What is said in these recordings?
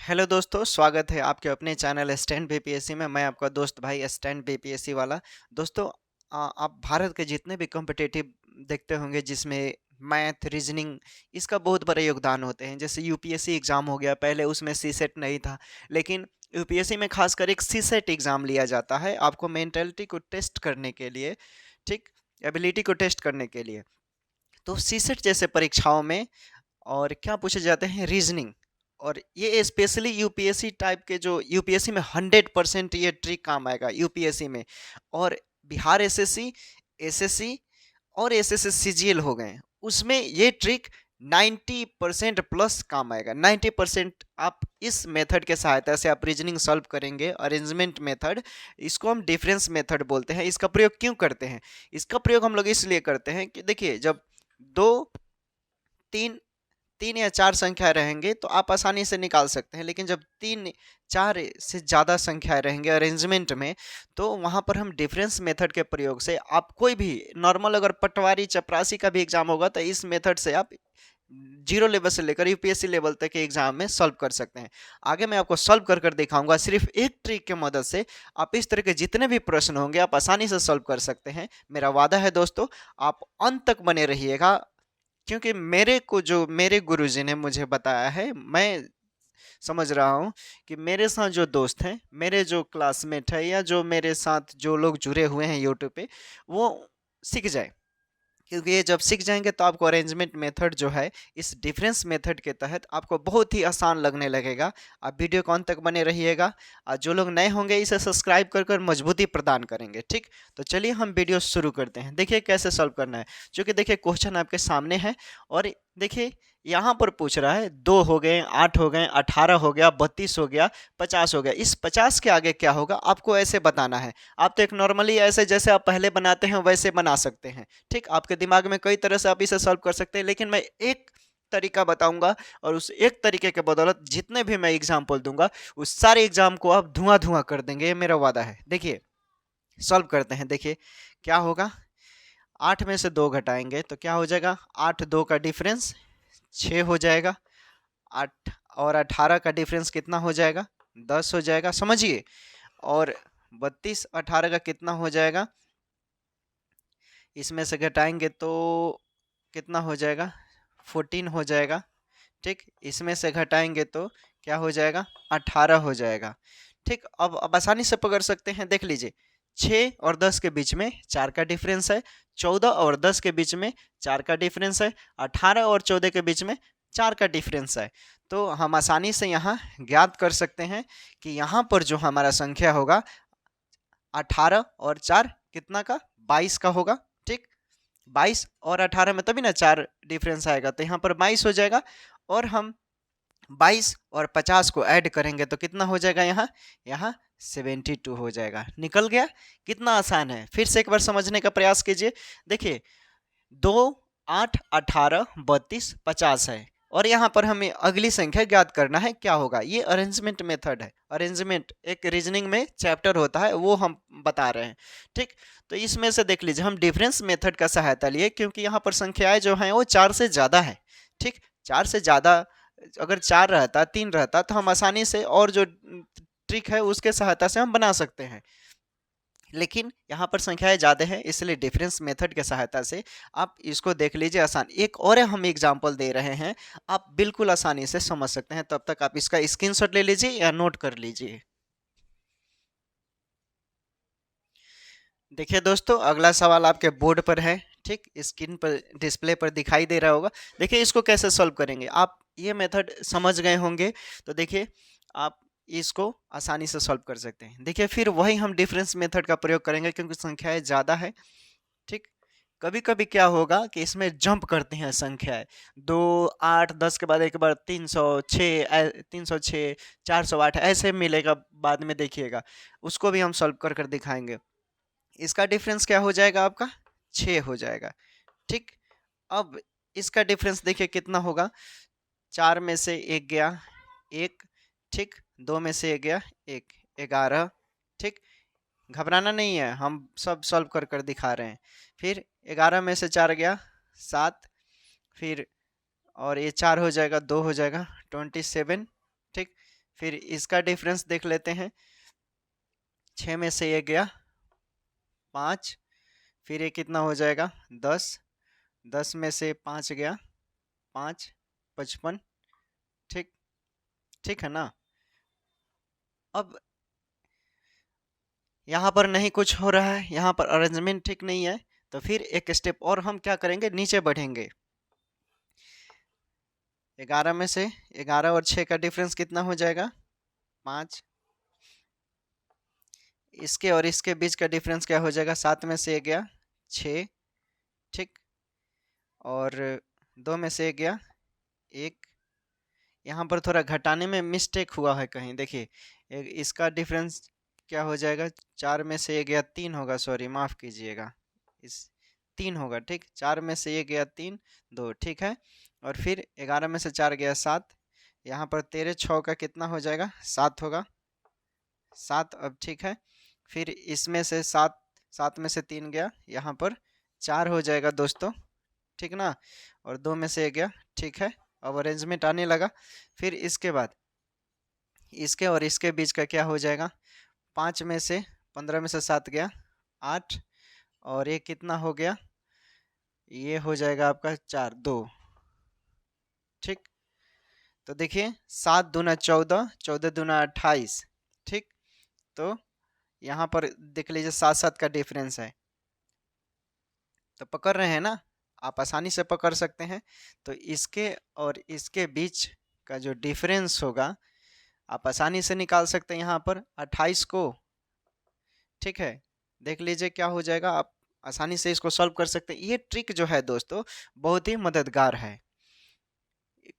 Hello दोस्तों, स्वागत है आपके अपने चैनल स्टैंड बीपीएससी में। मैं आपका दोस्त भाई स्टैंड बीपीएससी वाला। दोस्तों, आप भारत के जितने भी कॉम्पिटिटिव देखते होंगे जिसमें मैथ रीजनिंग इसका बहुत बड़ा योगदान होते हैं। जैसे यूपीएससी एग्ज़ाम हो गया, पहले उसमें सीसेट नहीं था, लेकिन यूपीएससी में खासकर एक सीसेट एग्ज़ाम लिया जाता है आपको मेंटलिटी को टेस्ट करने के लिए, ठीक, एबिलिटी को टेस्ट करने के लिए। तो सीसेट जैसे परीक्षाओं में और क्या पूछे जाते हैं, रीजनिंग। और ये स्पेशली यूपीएससी टाइप के, जो यूपीएससी में 100% ये ट्रिक काम आएगा यूपीएससी में। और बिहार एसएससी, एसएससी और एसएससी सीजीएल हो गए, उसमें ये ट्रिक 90% प्लस काम आएगा। 90% आप इस मेथड के सहायता से आप रीजनिंग सॉल्व करेंगे। अरेंजमेंट मेथड, इसको हम डिफरेंस मेथड बोलते हैं। इसका प्रयोग क्यों करते हैं? इसका प्रयोग हम लोग इसलिए करते हैं कि देखिए, जब दो तीन तीन या चार संख्याएं रहेंगे तो आप आसानी से निकाल सकते हैं, लेकिन जब तीन चार से ज़्यादा संख्याएं रहेंगे अरेंजमेंट में, तो वहाँ पर हम डिफरेंस मेथड के प्रयोग से आप कोई भी नॉर्मल, अगर पटवारी चपरासी का भी एग्जाम होगा तो इस मेथड से आप जीरो लेवल से लेकर यूपीएससी लेवल तक के एग्जाम में सॉल्व कर सकते हैं। आगे मैं आपको सॉल्व कर कर दिखाऊंगा। सिर्फ एक ट्रिक की मदद से आप इस तरह के जितने भी प्रश्न होंगे आप आसानी से सॉल्व कर सकते हैं। मेरा वादा है दोस्तों, आप अंत तक बने रहिएगा, क्योंकि मेरे को जो मेरे गुरुजी ने मुझे बताया है, मैं समझ रहा हूँ कि मेरे साथ जो दोस्त हैं, मेरे जो क्लासमेट है, या जो मेरे साथ जो लोग जुड़े हुए हैं यूट्यूब पे, वो सीख जाए। क्योंकि ये जब सीख जाएंगे तो आपको अरेंजमेंट मेथड जो है, इस डिफरेंस मेथड के तहत आपको बहुत ही आसान लगने लगेगा। आप वीडियो को अंत तक बने रहिएगा। और जो लोग नए होंगे इसे सब्सक्राइब कर कर मजबूती प्रदान करेंगे, ठीक। तो चलिए हम वीडियो शुरू करते हैं। देखिए कैसे सॉल्व करना है। क्योंकि देखिए क्वेश्चन आपके सामने है, और देखिए यहाँ पर पूछ रहा है 2 हो गए, 8 हो गए, 18 हो गया, 32 हो गया, 50 हो गया। इस 50 के आगे क्या होगा आपको ऐसे बताना है। आप तो एक नॉर्मली ऐसे जैसे आप पहले बनाते हैं वैसे बना सकते हैं, ठीक। आपके दिमाग में कई तरह से आप इसे सॉल्व कर सकते हैं, लेकिन मैं एक तरीका बताऊंगा, और उस एक तरीके के बदौलत जितने भी मैं एग्जाम्पल दूंगा उस सारे एग्जाम को आप धुआं धुआं कर देंगे, ये मेरा वादा है। देखिए सॉल्व करते हैं। देखिए क्या होगा, 8 में से 2 घटाएंगे तो क्या हो जाएगा, 8 2 का डिफरेंस 6 हो जाएगा। 8 और 18 का डिफरेंस कितना हो जाएगा, 10 हो जाएगा, समझिए। और 32 18 का कितना हो जाएगा, इसमें से घटाएंगे तो कितना हो जाएगा, 14 हो जाएगा, ठीक। इसमें से घटाएंगे तो क्या हो जाएगा, 18 हो जाएगा, ठीक। अब आसानी से पकड़ सकते हैं। देख लीजिए, 6 और 10 के बीच में 4 का डिफरेंस है, 14 और 10 के बीच में 4 का डिफरेंस है, 18 और 14 के बीच में 4 का डिफरेंस है। तो हम आसानी से यहाँ ज्ञात कर सकते हैं कि यहाँ पर जो हमारा संख्या होगा 18 और 4 कितना का, 22 का होगा, ठीक। 22 और 18 में तभी ना 4 डिफरेंस आएगा, तो यहाँ पर 22 हो जाएगा। और हम 22 और 50 को ऐड करेंगे तो कितना हो जाएगा, यहाँ यहाँ 72 हो जाएगा। निकल गया। कितना आसान है, फिर से एक बार समझने का प्रयास कीजिए। देखिए 2 8 18 32 50 है, और यहाँ पर हमें अगली संख्या ज्ञात करना है, क्या होगा। ये अरेंजमेंट मेथड है। अरेंजमेंट एक रीजनिंग में चैप्टर होता है, वो हम बता रहे हैं, ठीक। तो इसमें से देख लीजिए, हम डिफरेंस मेथड का सहायता लिए, क्योंकि यहाँ पर संख्याएं जो हैं वो 4 से ज़्यादा है, ठीक। 4 से ज़्यादा, अगर 4 रहता, 3 रहता, तो हम आसानी से और जो ट्रिक है उसके सहायता से हम बना सकते हैं, लेकिन यहाँ पर संख्याएं ज़्यादा हैं, इसलिए डिफरेंस मेथड के सहायता से आप इसको देख लीजिए आसान। एक और हम एग्जांपल दे रहे हैं, आप बिल्कुल आसानी से समझ सकते हैं। तब तक आप इसका स्क्रीनशॉट ले लीजिए या नोट कर लीजिए। देखिए दोस्तों, अगला सवाल आपके बोर्ड पर है, ठीक, स्क्रीन पर डिस्प्ले पर दिखाई दे रहा होगा। देखिए इसको कैसे सॉल्व करेंगे, आप ये मेथड समझ गए होंगे, तो देखिए आप इसको आसानी से सॉल्व कर सकते हैं। देखिए फिर वही हम डिफरेंस मेथड का प्रयोग करेंगे, क्योंकि संख्याएं ज़्यादा है, ठीक। कभी कभी क्या होगा कि इसमें जंप करते हैं संख्याएं, 2 8 10 के बाद एक बार 306, 306 408 ऐसे मिलेगा बाद में, देखिएगा उसको भी हम सॉल्व कर कर दिखाएंगे। इसका डिफरेंस क्या हो जाएगा आपका, 6 हो जाएगा, ठीक। अब इसका डिफरेंस देखिए कितना होगा, 4 में से एक गया, एक, ठीक। 2 में से एक गया, एक, 11, ठीक। घबराना नहीं है, हम सब सॉल्व कर कर दिखा रहे हैं। फिर 11 में से 4 गया, 7, फिर और ये 4 हो जाएगा, 2 हो जाएगा, 27, ठीक। फिर इसका डिफरेंस देख लेते हैं। 6 में से ये गया 5, फिर ये कितना हो जाएगा 10, 10 में से 5 गया 5, 55। ठीक, ठीक है ना। अब यहाँ पर नहीं कुछ हो रहा है, यहाँ पर अरेंजमेंट ठीक नहीं है, तो फिर एक स्टेप और हम क्या करेंगे, नीचे बढ़ेंगे। 11 में से 11 और 6 का डिफरेंस कितना हो जाएगा 5, इसके और इसके बीच का डिफरेंस क्या हो जाएगा, 7 में से 1 गया 6, ठीक, और 2 में से 1 गया 1। यहाँ पर थोड़ा घटाने में मिस्टेक हुआ है कहीं, देखिए इसका डिफरेंस क्या हो जाएगा, 4 में से 1 गया 3 होगा, सॉरी माफ़ कीजिएगा, इस 3 होगा, ठीक, 4 में से 1 गया 3, 2, ठीक है। और फिर 11 में से 4 गया 7, यहाँ पर 13 6 का कितना हो जाएगा 7 होगा, 7 अब ठीक है। फिर इसमें से 7, 7 में से 3 गया, यहाँ पर 4 हो जाएगा दोस्तों, ठीक ना, और 2 में से 1 गया, ठीक है। अब अरेंजमेंट आने लगा। फिर इसके बाद इसके और इसके बीच का क्या हो जाएगा, 5 में से 15 में से 7 गया 8, और ये कितना हो गया, ये हो जाएगा आपका 4, 2, ठीक। तो देखिए 7 दूना 14, 14 दूना 28, ठीक। तो यहाँ पर देख लीजिए 7 7 का डिफरेंस है, तो पकड़ रहे हैं ना, आप आसानी से पकड़ सकते हैं। तो इसके और इसके बीच का जो डिफरेंस होगा आप आसानी से निकाल सकते हैं यहाँ पर 28 को, ठीक है। देख लीजिए क्या हो जाएगा, आप आसानी से इसको सॉल्व कर सकते हैं। ये ट्रिक जो है दोस्तों बहुत ही मददगार है,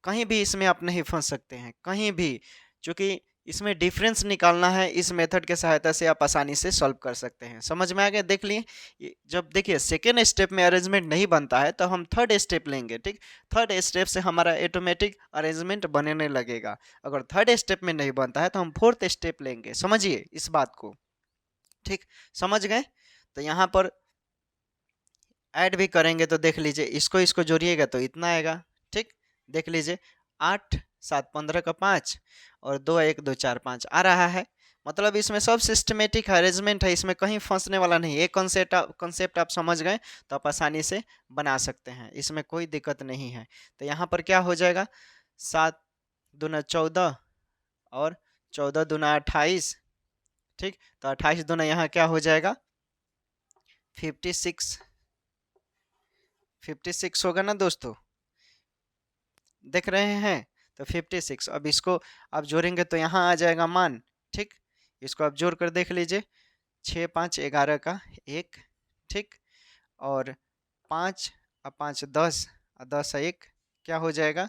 कहीं भी इसमें आप नहीं फंस सकते हैं, कहीं भी, क्योंकि इसमें डिफरेंस निकालना है, इस मेथड के सहायता से आप आसानी से सॉल्व कर सकते हैं। समझ में आ गया, देख लिए। जब देखिए सेकेंड स्टेप में अरेंजमेंट नहीं बनता है तो हम थर्ड स्टेप लेंगे, ठीक, थर्ड स्टेप से हमारा ऑटोमेटिक अरेंजमेंट बनने लगेगा। अगर थर्ड स्टेप में नहीं बनता है तो हम फोर्थ स्टेप लेंगे, समझिए इस बात को, ठीक, समझ गए। तो यहाँ पर ऐड भी करेंगे तो देख लीजिए, इसको इसको जोड़िएगा तो इतना आएगा, ठीक। देख लीजिए 8 7 15 का 5 और 2 1 2 4 5 आ रहा है। मतलब इसमें सब सिस्टमेटिक अरेंजमेंट है, इसमें कहीं फंसने वाला नहीं। एक कॉन्सेप्ट आप समझ गए तो आप आसानी से बना सकते हैं, इसमें कोई दिक्कत नहीं है। तो यहाँ पर क्या हो जाएगा, 7 दूना 14 और 14 दूना 28, ठीक। तो 28 दूना यहाँ क्या हो जाएगा 56, 56 होगा ना दोस्तों, देख रहे हैं। तो 56, अब इसको आप जोड़ेंगे तो यहाँ आ जाएगा मान, ठीक। इसको आप जोड़ कर देख लीजिए, 6 5 11 का 1, ठीक, और 5 और 5 10 और 10 1 क्या हो जाएगा,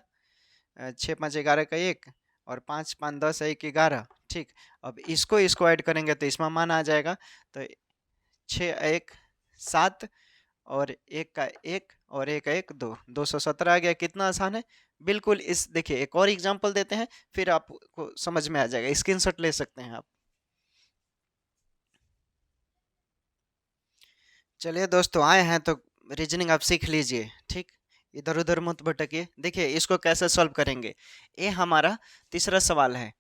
6 5 11 का 1 और 5 5 10 1 11, ठीक। अब इसको इसको ऐड करेंगे तो इसमें मान आ जाएगा। तो 6 1 7 और 1 का 1 और 1 का 1 2, 217 आ गया। कितना आसान है, बिल्कुल। इस देखिए एक और एग्जांपल देते हैं, फिर आपको समझ में आ जाएगा, स्क्रीनशॉट ले सकते हैं आप। चलिए दोस्तों, आए हैं तो रीजनिंग आप सीख लीजिए, ठीक, इधर उधर मत भटकिए। देखिए इसको कैसे सॉल्व करेंगे, ये हमारा तीसरा सवाल है,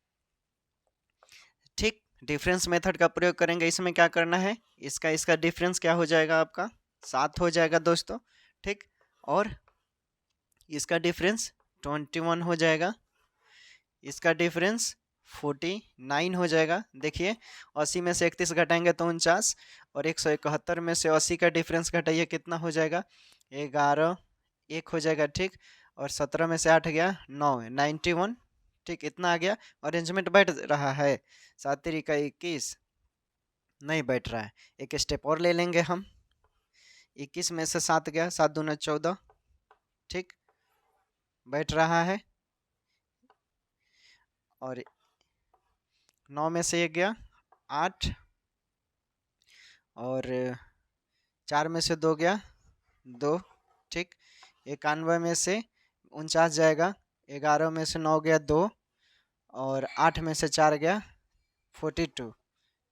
ठीक। डिफरेंस मेथड का प्रयोग करेंगे। इसमें क्या करना है, इसका इसका डिफरेंस क्या हो जाएगा, आपका 7 हो जाएगा दोस्तों, ठीक, और इसका डिफरेंस 21 हो जाएगा, इसका डिफरेंस 49 हो जाएगा। देखिए 80 में से 31 घटाएंगे तो 49, और 171 में से 80 का डिफरेंस घटाइए, कितना हो जाएगा 11, 1 हो जाएगा, ठीक। और 17 में से 8 गया 9, 91, ठीक, इतना आ गया। अरेंजमेंट बैठ रहा है, 7 3 का 21 नहीं बैठ रहा है, एक स्टेप और ले लेंगे हम। 21 में से 7 गया, 7 दूना 14, ठीक, बैठ रहा है। और 9 में से 1 गया 8, और 4 में से 2 गया 2, ठीक। 91 में से 49 जाएगा, 11 में से 9 गया 2, और 8 में से 4 गया 42,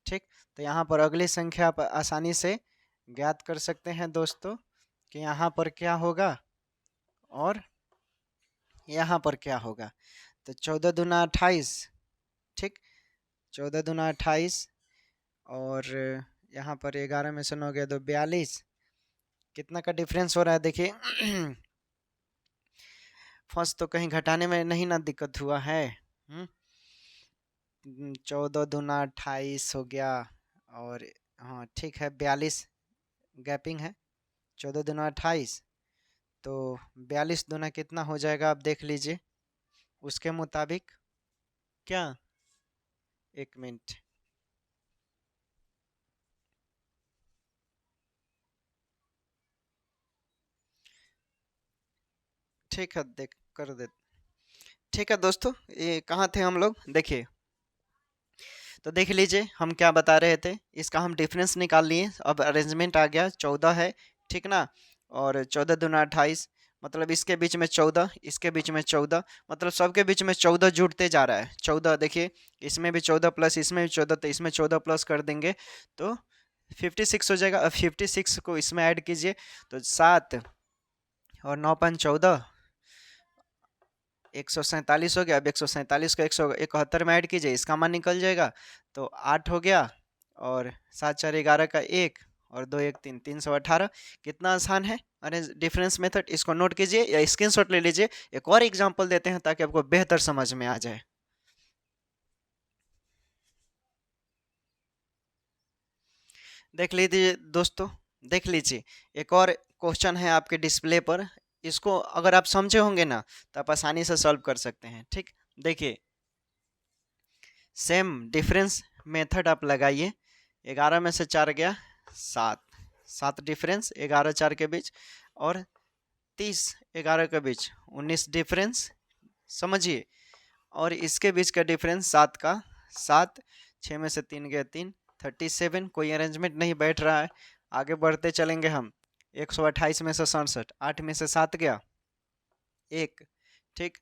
ठीक। तो यहाँ पर अगली संख्या आप आसानी से ज्ञात कर सकते हैं दोस्तों कि यहाँ पर क्या होगा और यहाँ पर क्या होगा। तो 14 दूना 28 ठीक। 14 दूना 28, और यहाँ पर 11 में से 9 गया तो 42। कितना का डिफरेंस हो रहा है देखिए। फर्स्ट तो कहीं घटाने में नहीं ना दिक्कत हुआ है। 14 दूना 28 हो गया, और हाँ ठीक है 42 गैपिंग है। 14 दूना 28, तो 42 दूना कितना हो जाएगा आप देख लीजिए उसके मुताबिक। क्या, एक मिनट। ठीक है, देख कर दे। ठीक है दोस्तों, ये कहाँ थे हम लोग, देखिए। तो देख लीजिए हम क्या बता रहे थे, इसका हम डिफरेंस निकाल लिए। अब अरेंजमेंट आ गया 14 है, ठीक ना। और 14 दूना 28, मतलब इसके बीच में 14, इसके बीच में 14, मतलब सबके बीच में 14 जुड़ते जा रहा है। 14 देखिए, इसमें भी 14 प्लस, इसमें भी 14, तो इसमें 14 प्लस कर देंगे तो 56 हो जाएगा। अब 56 को इसमें ऐड कीजिए तो 7 और 9 पाँच 14, 147 हो गया। अब 147 को 171 में ऐड कीजिए, इसका मान निकल जाएगा तो 8 हो गया। और 7 4 11 का 1, और 2 1 3, 318। कितना आसान है अरे डिफरेंस मेथड, इसको नोट कीजिए या स्क्रीनशॉट ले लीजिए। एक और एग्जांपल देते हैं ताकि आपको बेहतर समझ में आ जाए। देख लीजिए दोस्तों, देख लीजिए, एक और क्वेश्चन है आपके डिस्प्ले पर। इसको अगर आप समझे होंगे ना तो आप आसानी से सॉल्व कर सकते हैं। ठीक, देखिए सेम डिफरेंस मेथड आप लगाइए। 11 में से 4 गया 7, 7 डिफरेंस 11 4 के बीच, और 30 11 के बीच 19 डिफरेंस, समझिए। और इसके बीच का डिफरेंस 7 का 7, 6 में से 3 गया 3, 37। कोई अरेंजमेंट नहीं बैठ रहा है, आगे बढ़ते चलेंगे हम। 128 में से 67, 8 में से 7 गया 1, ठीक।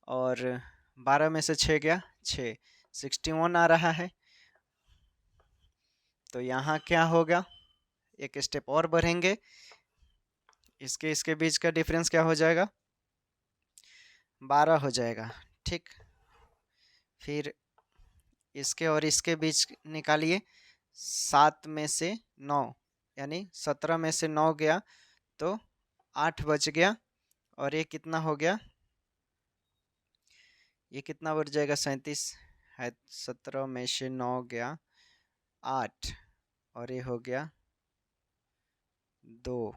और 12 में से 6 गया 6, 61 आ रहा है। तो यहाँ क्या होगा, एक स्टेप और बढ़ेंगे, इसके बीच का डिफरेंस क्या हो जाएगा, 12 हो जाएगा, ठीक। फिर इसके और इसके बीच निकालिए, 7 में से 9, यानी 17 में से 9 गया तो 8 बच गया। और ये कितना हो गया, ये कितना बच जाएगा, 37 है। 17 में से 9 गया 8, और ये हो गया 2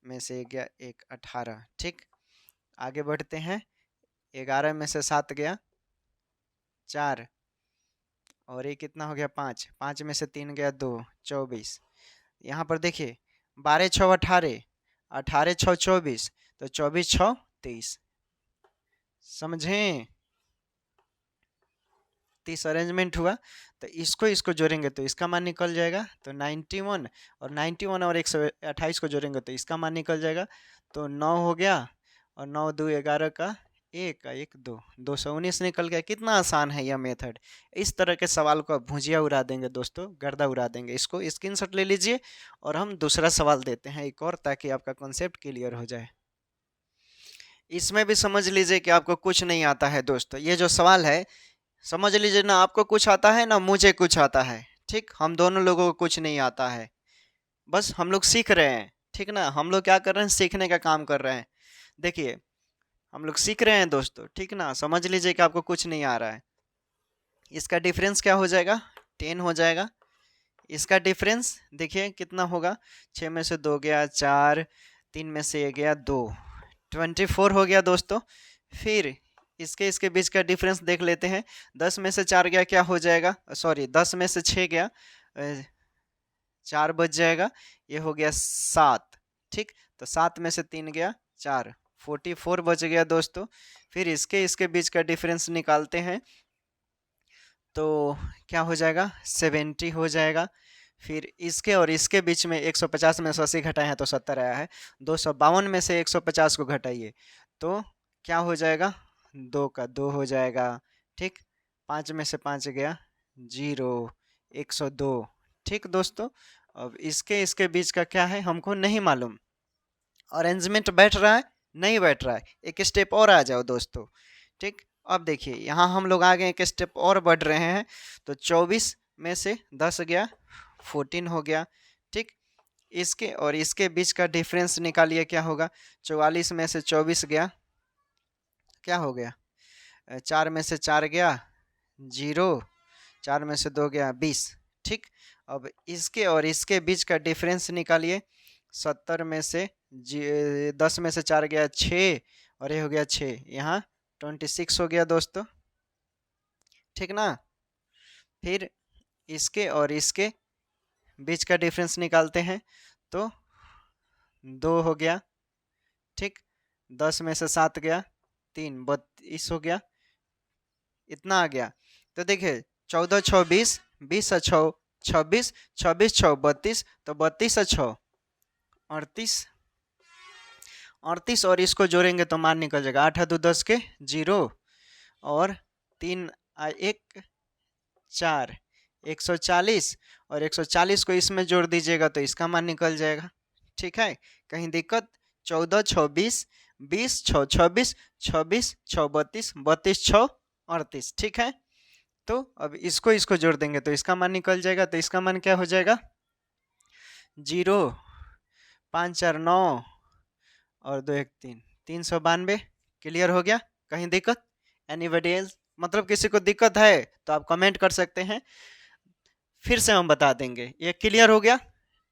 में से गया 1, 18, ठीक। आगे बढ़ते हैं, 11 में से 7 गया 4, और ये कितना हो गया 5, 5 में से 3 गया 2, 24। यहाँ पर देखिए 12 6 18, 18 6 24, तो 24 6 23, समझें। 30 अरेंजमेंट हुआ, तो इसको इसको जोड़ेंगे तो इसका मान निकल जाएगा तो 91, और 91 और 128 को जोड़ेंगे तो इसका मान निकल जाएगा तो 9 हो गया, और 9 2 11 का 1 का 1 2, 219 निकल गया। कितना आसान है यह मेथड। इस तरह के सवाल को आप भुजिया उड़ा देंगे दोस्तों, गर्दा उड़ा देंगे। इसको स्क्रीनशॉट ले लीजिए, और हम दूसरा सवाल देते हैं एक और, ताकि आपका कॉन्सेप्ट क्लियर हो जाए। इसमें भी समझ लीजिए कि आपको कुछ नहीं आता है दोस्तों। ये जो सवाल है, समझ लीजिए ना आपको कुछ आता है ना मुझे कुछ आता है, ठीक। हम दोनों लोगों को कुछ नहीं आता है, बस हम लोग सीख रहे हैं, ठीक ना। हम लोग क्या कर रहे हैं, सीखने का काम कर रहे हैं। देखिए हम लोग सीख रहे हैं दोस्तों, ठीक ना। समझ लीजिए कि आपको कुछ नहीं आ रहा है। इसका डिफरेंस क्या हो जाएगा, 10 हो जाएगा। इसका डिफरेंस देखिए कितना होगा, 6 में से 2 गया 4, 3 में से 1 गया 2, 24 हो गया दोस्तों। फिर इसके इसके बीच का डिफरेंस देख लेते हैं। 10 में से 4 गया क्या हो जाएगा, सॉरी 10 में से 6 गया 4 बच जाएगा, ये हो गया 7, ठीक। तो 7 में से 3 गया 4, 44 बच गया दोस्तों। फिर इसके इसके बीच का डिफरेंस निकालते हैं तो क्या हो जाएगा, 70 हो जाएगा। फिर इसके और इसके बीच में 150 में से 80 घटाए हैं तो 70 आया है। 252 में से 150 को घटाइए तो क्या हो जाएगा, 2 का 2 हो जाएगा, ठीक। 5 में से 5 गया 0, 102, ठीक दोस्तों। अब इसके इसके बीच का क्या है हमको नहीं मालूम। अरेंजमेंट बैठ रहा है नहीं बैठ रहा है, एक स्टेप और आ जाओ दोस्तों, ठीक। अब देखिए यहाँ हम लोग आगे एक स्टेप और बढ़ रहे हैं, तो 24 में से 10 गया 14 हो गया। ठीक, इसके और इसके बीच का डिफरेंस निकालिए, क्या होगा? 44 में से 24 गया, क्या हो गया? 4 में से 4 गया 0, 4 में से 2 गया 20। ठीक, अब इसके और इसके बीच का डिफरेंस निकालिए। 70 में से 10 में से 4 गया 6, और ये हो गया 6, यहाँ 26 हो गया दोस्तों। ठीक ना? फिर इसके और इसके बीच का डिफरेंस निकालते हैं, तो 2 हो गया। ठीक, 10 में से 7 गया 3, 32 हो गया, इतना आ गया। तो देखिए 14 6 20, 20 और 6 26, 26 6 32, तो 32 और 6 38, 38 और इसको जोड़ेंगे तो मान निकल जाएगा 8 2 10 के 0, और 3 1 4, 140, और 140 को इसमें जोड़ दीजिएगा तो इसका मान निकल जाएगा। ठीक है, कहीं दिक्कत? 14 6 20, 20 6 26, 26 6 32, 32 6 38। ठीक है, तो अब इसको इसको जोड़ देंगे तो इसका मान निकल जाएगा, तो इसका मान क्या हो जाएगा? 0 5 4 9 और 2 1 3, 392। क्लियर हो गया? कहीं दिक्कत? Anybody else? मतलब किसी को दिक्कत है तो आप कमेंट कर सकते हैं, फिर से हम बता देंगे। ये क्लियर हो गया?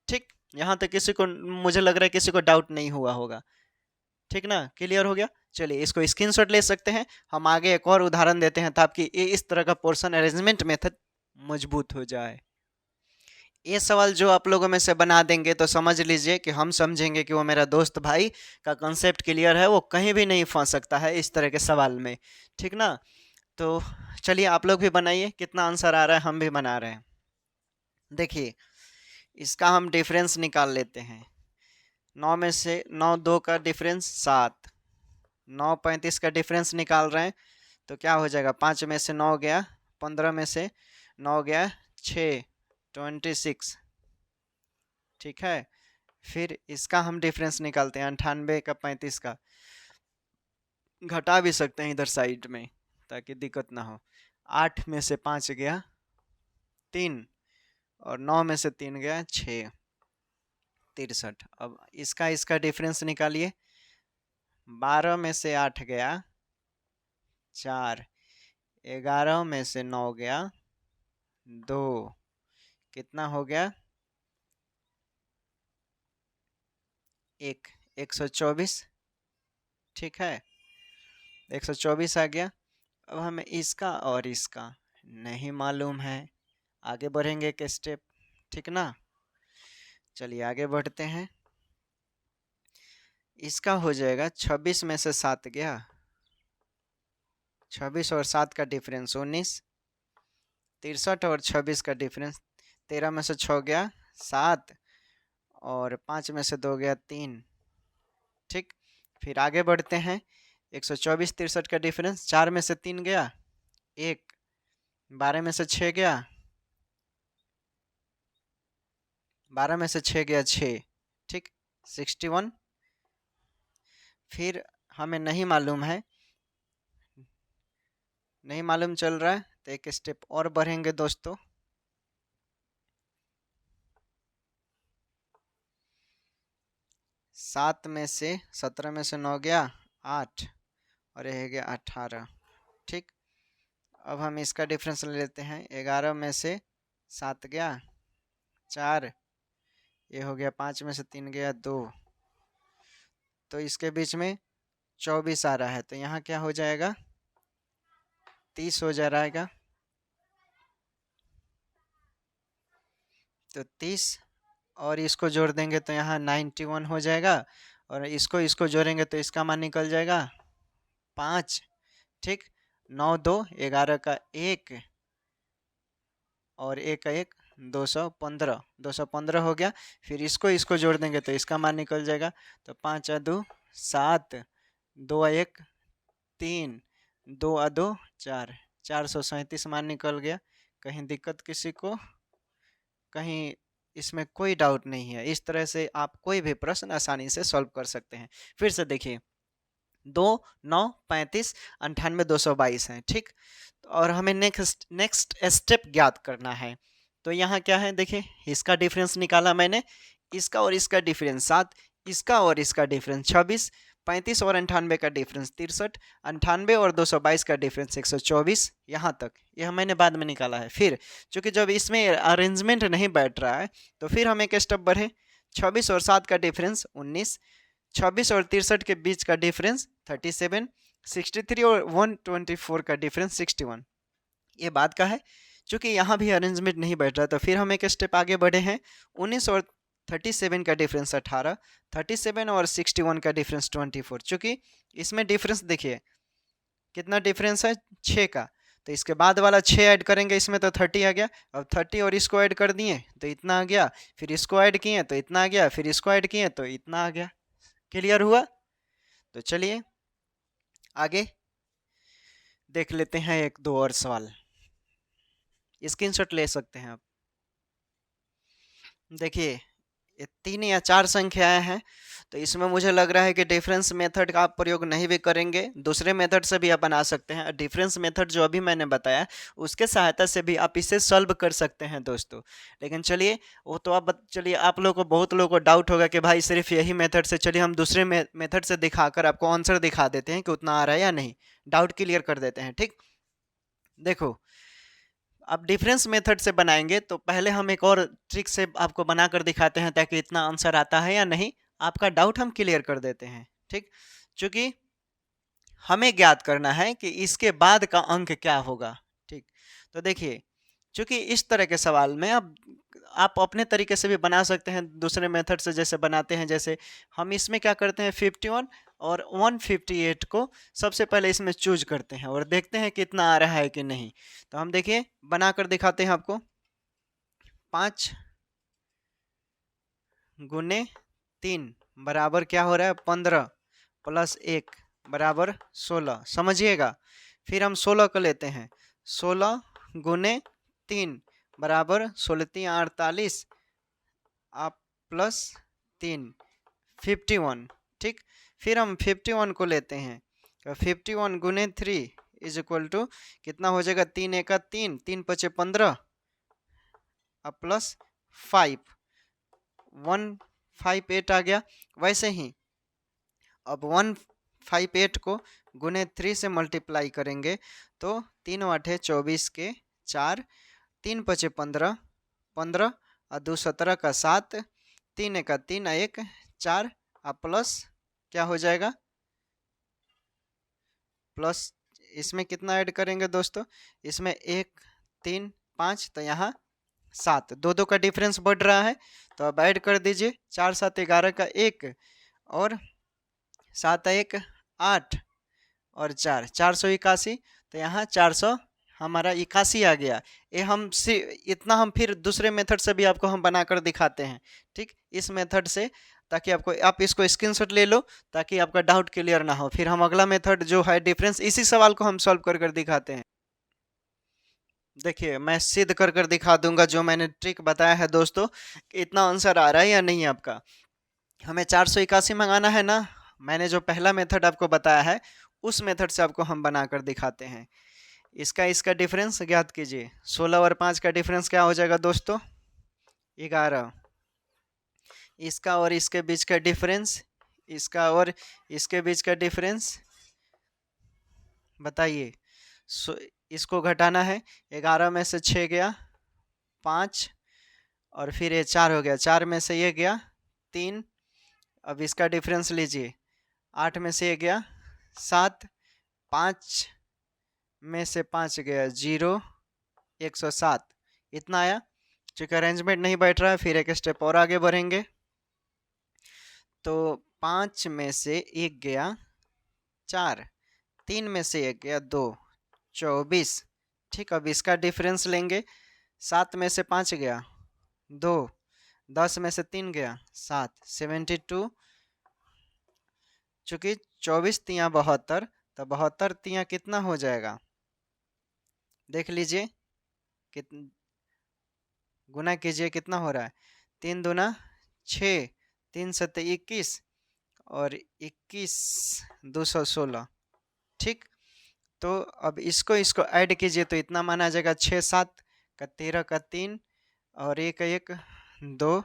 ठीक, यहाँ तक किसी को, मुझे लग रहा है किसी को डाउट नहीं हुआ होगा। ठीक ना? क्लियर हो गया? चलिए इसको स्क्रीनशॉट ले सकते हैं। हम आगे एक और उदाहरण देते हैं ताकि ये इस तरह का पोर्शन अरेंजमेंट मेथड मजबूत हो जाए। ये सवाल जो आप लोगों में से बना देंगे तो समझ लीजिए कि हम समझेंगे कि वो मेरा दोस्त भाई का कंसेप्ट क्लियर है, वो कहीं भी नहीं फंस सकता है इस तरह के सवाल में। ठीक ना? तो चलिए आप लोग भी बनाइए, कितना आंसर आ रहा है हम भी बना रहे हैं। देखिए इसका हम डिफरेंस निकाल लेते हैं। 9 में से 9 2 का डिफरेंस 7, 9 35 का डिफरेंस निकाल रहे हैं, तो क्या हो जाएगा? 5 में से 9 गया 15 में से 9 गया 6, 26। ठीक है, फिर इसका हम डिफरेंस निकालते हैं 98 का 35 का, घटा भी सकते हैं इधर साइड में ताकि दिक्कत ना हो। 8 में से 5 गया 3, और 9 में से 3 गया 6, 63। अब इसका इसका डिफरेंस निकालिए। 12 में से 8 गया 4, 11 में से 9 गया 2, कितना हो गया? 1, 124। ठीक है, 124 आ गया। अब हमें इसका और इसका नहीं मालूम है, आगे बढ़ेंगे एक स्टेप। ठीक ना? चलिए आगे बढ़ते हैं। इसका हो जाएगा 26 में से 7 गया, 26 और 7 का डिफरेंस 19, 63 और 26 का डिफरेंस 13 में से 6 गया 7, और 5 में से 2 गया 3। ठीक, फिर आगे बढ़ते हैं। 124 63 का डिफरेंस, 4 में से 3 गया 1, 12 में से 6 गया, 12 में से 6 गया 6। ठीक, 61। फिर हमें नहीं मालूम है, नहीं मालूम चल रहा है, तो एक स्टेप और बढ़ेंगे दोस्तों। सात में से 17 में से 9 गया 8, और यह गया 18। ठीक, अब हम इसका डिफरेंस ले लेते हैं। 11 में से 7 गया 4, ये हो गया 5 में से 3 गया 2, तो इसके बीच में 24 आ रहा है, तो यहाँ क्या हो जाएगा? 30 हो जाएगा। तो 30 और इसको जोड़ देंगे तो यहाँ 91 हो जाएगा, और इसको इसको जोड़ेंगे तो इसका मान निकल जाएगा 5। ठीक, 9 2 11 का 1, और 1 का 1, 215, 215 हो गया। फिर इसको इसको जोड़ देंगे तो इसका मान निकल जाएगा, तो 5 2 7, 2 1 3, 2 2 4, 437 मान निकल गया। कहीं दिक्कत किसी को? कहीं इसमें कोई डाउट नहीं है। इस तरह से आप कोई भी प्रश्न आसानी से सॉल्व कर सकते हैं। फिर से देखिए, 2 9 35 98 222 है, ठीक। और हमें नेक्स्ट नेक्स्ट स्टेप ज्ञात करना है। तो यहाँ क्या है, देखिए इसका डिफरेंस निकाला मैंने, इसका और इसका डिफरेंस 7, इसका और इसका डिफरेंस 26, 35 और 98 का डिफरेंस 63, 98 और 222 का डिफरेंस 124, यहाँ तक यह मैंने बाद में निकाला है। फिर चूंकि जब इसमें अरेंजमेंट नहीं बैठ रहा है तो फिर हम एक स्टेप बढ़े, 26 और 7 का डिफरेंस 19, 26 और 63 के बीच का डिफरेंस 37, 63 और 124 का डिफरेंस 61। ये बात का है, चूंकि यहाँ भी अरेंजमेंट नहीं बैठ रहा तो फिर हम एक स्टेप आगे बढ़े हैं, 19 और 37 का डिफरेंस 18, 37 और 61 का डिफरेंस 24। चूंकि इसमें डिफरेंस देखिए कितना डिफरेंस है, 6 का, तो इसके बाद वाला 6 ऐड करेंगे इसमें तो 30 आ गया। अब 30 और इसको ऐड कर दिए तो इतना आ गया, फिर इसको ऐड किए तो इतना आ गया, फिर इसको ऐड किए तो इतना आ गया। क्लियर हुआ? तो चलिए आगे देख लेते हैं एक दो और सवाल, स्क्रीनशॉट ले सकते हैं आप। देखिए ये 3 या 4 संख्याएं हैं, तो इसमें मुझे लग रहा है कि डिफरेंस मेथड का आप प्रयोग नहीं भी करेंगे, दूसरे मेथड से भी आप बना सकते हैं। डिफरेंस मेथड जो अभी मैंने बताया उसके सहायता से भी आप इसे सॉल्व कर सकते हैं दोस्तों। लेकिन चलिए वो तो आप चलिए आप लोगों को, बहुत लोगों को डाउट होगा कि भाई सिर्फ यही मेथड से, चलिए हम दूसरे मेथड से दिखाकर आपको आंसर दिखा देते हैं कि उतना आ रहा है या नहीं, डाउट क्लियर कर देते हैं, ठीक। देखो अब डिफरेंस मेथड से बनाएंगे तो पहले हम एक और ट्रिक से आपको बनाकर दिखाते हैं ताकि इतना आंसर आता है या नहीं आपका डाउट हम क्लियर कर देते हैं, ठीक। क्योंकि हमें ज्ञात करना है कि इसके बाद का अंक क्या होगा, ठीक। तो देखिए चूंकि इस तरह के सवाल में अब आप अपने तरीके से भी बना सकते हैं, दूसरे मेथड से जैसे बनाते हैं, जैसे हम इसमें क्या करते हैं 51 और 158 को सबसे पहले इसमें चूज करते हैं और देखते हैं कितना आ रहा है कि नहीं। तो हम देखिए बनाकर दिखाते हैं आपको, 5 गुने 3 बराबर क्या हो रहा है 15 प्लस 1 बराबर 16, समझिएगा। फिर हम 16 को लेते हैं, 16 गुने 3 बराबर 16 3 48 आप प्लस 3 51, ठीक। फिर हम 51 को लेते हैं, तो 51 गुने 3 इज इक्वल टू कितना हो जाएगा, 3 1 3, 3 5 15 अब प्लस 5 158 आ गया। वैसे ही अब 158 को गुने 3 से मल्टीप्लाई करेंगे तो 3 आठे 24 के 4, 3 पचे 15, 15 और 2 17 का 7, 3 एक 3 1 4 और प्लस क्या हो जाएगा, प्लस इसमें कितना ऐड करेंगे दोस्तों, इसमें 1 3 5 तो यहाँ 7, दो दो का डिफरेंस बढ़ रहा है तो अब ऐड कर दीजिए, 4 7 11 का 1 और 7 1 8 और 4 481, तो यहाँ 400 हमारा 81 आ गया। ये हम इतना हम फिर दूसरे मेथड से भी आपको हम बनाकर दिखाते हैं, ठीक, इस मेथड से, ताकि आपको आप इसको स्क्रीनशॉट ले लो ताकि आपका डाउट क्लियर ना हो। फिर हम अगला मेथड जो है डिफरेंस, इसी सवाल को हम सॉल्व कर दिखाते हैं। देखिए मैं सिद्ध कर दिखा दूंगा जो मैंने ट्रिक बताया है दोस्तों, इतना आंसर आ रहा है या नहीं आपका। हमें 481 मंगाना है ना, मैंने जो पहला मेथड आपको बताया है उस मेथड से आपको हम बनाकर दिखाते हैं। इसका इसका डिफरेंस ज्ञात कीजिए, 16 और 5 का डिफरेंस क्या हो जाएगा दोस्तों 11, इसका और इसके बीच का डिफरेंस, इसका और इसके बीच का डिफरेंस बताइए। इसको घटाना है, 11 में से 6 गया 5 और फिर ये 4 हो गया, 4 में से ये गया 3, अब इसका डिफरेंस लीजिए, 8 में से ये गया 7, 5 में से 5 गया 0, 107 इतना आया। चूँकि अरेंजमेंट नहीं बैठ रहा है फिर एक स्टेप और आगे बढ़ेंगे, तो 5 में से 1 गया 4, 3 में से 1 गया 2, 24, ठीक। अब इसका डिफरेंस लेंगे, 7 में से 5 गया 2, 10 में से 3 गया 7, 72, चूँकि 24 तियाँ 72, तो 72 तियाँ कितना हो जाएगा देख लीजिए, कित गुना कीजिए कितना हो रहा है, 3 दूना 6, 3 सत्ते 21 और 21 216, ठीक। तो अब इसको इसको ऐड कीजिए तो इतना माना जाएगा 6 7 का 13 का 3 और एक एक 2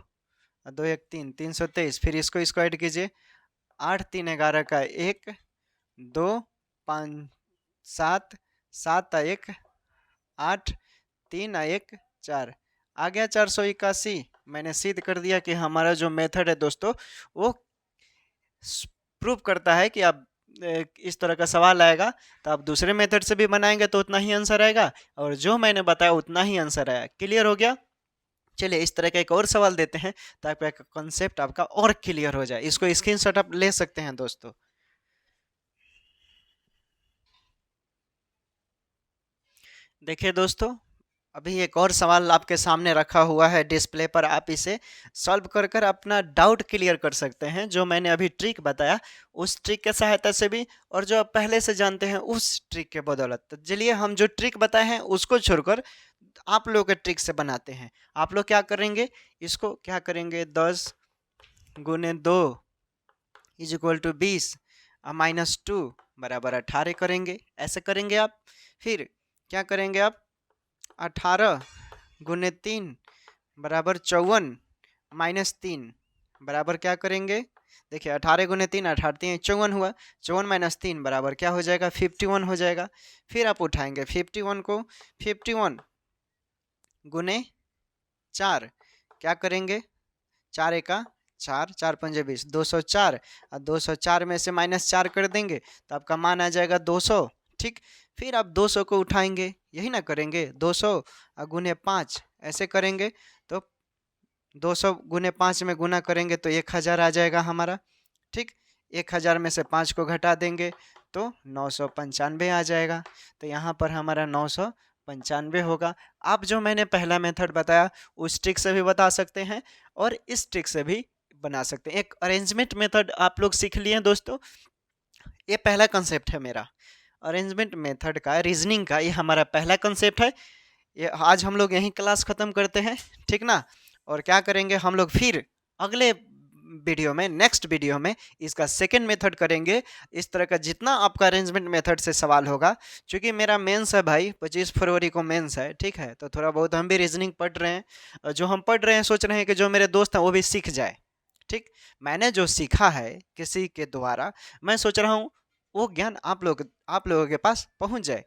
2 एक 3 323। फिर इसको इसको ऐड कीजिए 8 3 11 का 1 2 5 7 7 1 8 3 1 4 आ गया 481। मैंने सिद्ध कर दिया कि हमारा जो मेथड है दोस्तों वो प्रूव करता है कि आप इस तरह का सवाल आएगा तो आप दूसरे मेथड से भी बनाएंगे तो उतना ही आंसर आएगा, और जो मैंने बताया उतना ही आंसर आया। क्लियर हो गया? चलिए इस तरह का एक और सवाल देते हैं ताकि कॉन्सेप्ट आपका और क्लियर हो जाए। इसको स्क्रीनशॉट आप ले सकते हैं दोस्तों। देखिए दोस्तों, अभी एक और सवाल आपके सामने रखा हुआ है डिस्प्ले पर, आप इसे सॉल्व कर कर अपना डाउट क्लियर कर सकते हैं। जो मैंने अभी ट्रिक बताया उस ट्रिक के सहायता से भी, और जो आप पहले से जानते हैं उस ट्रिक के बदौलत। तो चलिए हम जो ट्रिक बताए हैं उसको छोड़कर आप लोग के ट्रिक से बनाते हैं। आप लोग क्या करेंगे, इसको क्या करेंगे, 10 गुने 2 इज इक्वल टू 20 -2 बराबर 18 करेंगे। ऐसे करेंगे आप। फिर क्या करेंगे आप, 18 गुने 3 बराबर 54 -3 बराबर क्या करेंगे, देखिए 18 गुने 3 18 3 54 हुआ, 54 - 3 बराबर क्या हो जाएगा, 51 हो जाएगा। फिर आप उठाएंगे 51 को, 51 गुने 4 क्या करेंगे, 4 एका 4 4 पंजे 20 204, और 204 में से -4 कर देंगे तो आपका मान आ जाएगा 200, ठीक। फिर आप 200 को उठाएंगे, यही ना करेंगे, 200 गुने 5 ऐसे करेंगे तो 200 गुने 5 में गुना करेंगे तो 1000 आ जाएगा हमारा, ठीक। 1000 में से 5 को घटा देंगे तो 995 आ जाएगा। तो यहाँ पर हमारा 995 होगा। आप जो मैंने पहला मेथड बताया उस ट्रिक से भी बता सकते हैं और इस ट्रिक से भी बना सकते हैं। एक अरेंजमेंट मेथड आप लोग सीख लिए दोस्तों। ये पहला कंसेप्ट है मेरा, अरेंजमेंट मेथड का, रीजनिंग का, ये हमारा पहला कंसेप्ट है। ये आज हम लोग यहीं क्लास ख़त्म करते हैं, ठीक ना। और क्या करेंगे हम लोग, फिर अगले वीडियो में, नेक्स्ट वीडियो में इसका सेकंड मेथड करेंगे। इस तरह का जितना आपका अरेंजमेंट मेथड से सवाल होगा, क्योंकि मेरा मेंस है भाई, 25 फरवरी को मेंस है, ठीक है। तो थोड़ा बहुत हम भी रीजनिंग पढ़ रहे हैं, जो हम पढ़ रहे हैं सोच रहे हैं कि जो मेरे दोस्त हैं वो भी सीख जाए, ठीक। मैंने जो सीखा है किसी के द्वारा, मैं सोच रहा हूँ वो ज्ञान आप लोगों के पास पहुँच जाए।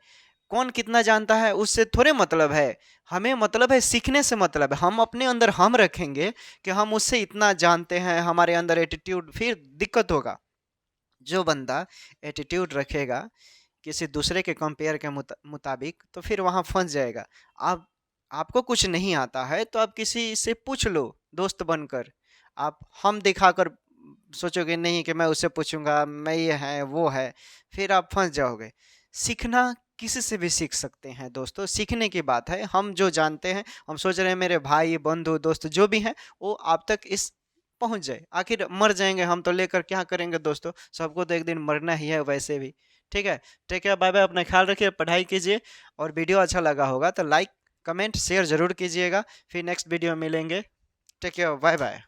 कौन कितना जानता है उससे थोड़े मतलब है, हमें मतलब है सीखने से मतलब है। हम अपने अंदर हम रखेंगे कि हम उससे इतना जानते हैं, हमारे अंदर एटीट्यूड, फिर दिक्कत होगा। जो बंदा एटीट्यूड रखेगा किसी दूसरे के कंपेयर के मुताबिक, तो फिर वहाँ फंस जाएगा। आप आपको कुछ नहीं आता है तो आप किसी से पूछ लो दोस्त बनकर। आप हम दिखाकर सोचोगे नहीं कि मैं उससे पूछूंगा, मैं ये है वो है, फिर आप फंस जाओगे। सीखना किसी से भी सीख सकते हैं दोस्तों, सीखने की बात है। हम जो जानते हैं, हम सोच रहे हैं मेरे भाई बंधु दोस्त जो भी हैं वो आप तक इस पहुंच जाए। आखिर मर जाएंगे हम तो लेकर क्या करेंगे दोस्तों, सबको तो एक दिन मरना ही है वैसे भी, ठीक है। टेक केयर, बाय बाय, अपना ख्याल रखिए, पढ़ाई कीजिए, और वीडियो अच्छा लगा होगा तो लाइक कमेंट शेयर जरूर कीजिएगा। फिर नेक्स्ट वीडियो मिलेंगे। Take care, bye bye.